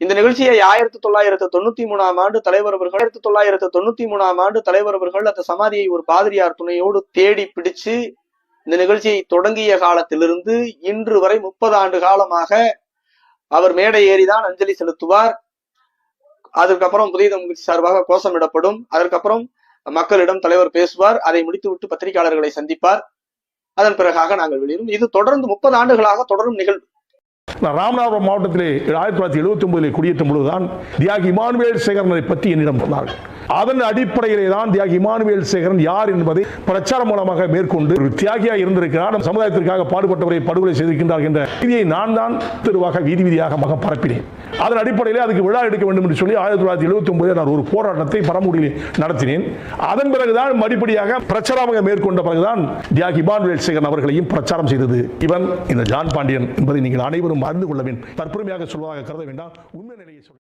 இந்த நிகழ்ச்சியை 1993 ஆண்டு தலைவர் அவர்கள் 1993 ஆண்டு தலைவர் அவர்கள் அந்த சமாதியை ஒரு பாதிரியார் துணையோடு தேடி பிடிச்சு இந்த நிகழ்ச்சியை தொடங்கிய காலத்திலிருந்து இன்று வரை 30 ஆண்டு காலமாக அவர் மேடை ஏறிதான் அஞ்சலி செலுத்துவார். அதற்கப்புறம் புதிய தமிழ் சார்பாக கோஷமிடப்படும். அதற்கப்புறம் மக்களிடம் தலைவர் பேசுவார். அதை முடித்துவிட்டு பத்திரிகையாளர்களை சந்திப்பார். அதன் பிறகாக நாங்கள் வெளியிடும். இது தொடர்ந்து 30 ஆண்டுகளாக தொடரும் நிகழ்வு. ராமநாதபுரம் மாவட்டத்திலே 1979 குடியேற்றும் பொழுதுதான் தியாகி இமானுவேல் சேகரனை பற்றி என்னிடம் சொன்னார்கள். அதன் அடிப்படையிலே தான் தியாகி இமானுவேல் சேகரன் யார் என்பதை பிரச்சாரம் மூலமாக மேற்கொண்டு ஒரு தியாகியாக இருந்திருக்கிறார், சமுதாயத்திற்காக பாடுபட்டவரை படுகொலை செய்திருக்கின்றார் என்ற செய்தியை நான் தான் தெருவாக வீதி வீதியாக பரப்பினேன். அதன் அடிப்படையில் அதுக்கு விழா எடுக்க வேண்டும் என்று சொல்லி 1979 நான் ஒரு போராட்டத்தை பரமுடியில் நடத்தினேன். அதன் பிறகுதான் படிப்படியாக பிரச்சாரமாக மேற்கொண்ட பிறகுதான் தியாகி இமானுவேல் சேகரன் அவர்களையும் பிரச்சாரம் செய்தது இவன் இந்த ஜான் பாண்டியன் என்பதை நீங்கள் அனைவரும் அறிந்து கொள்ள வேண்டும். தற்பெருமையாக சொல்வதாக கருத வேண்டாம், உண்மை நிலையை சொல்ல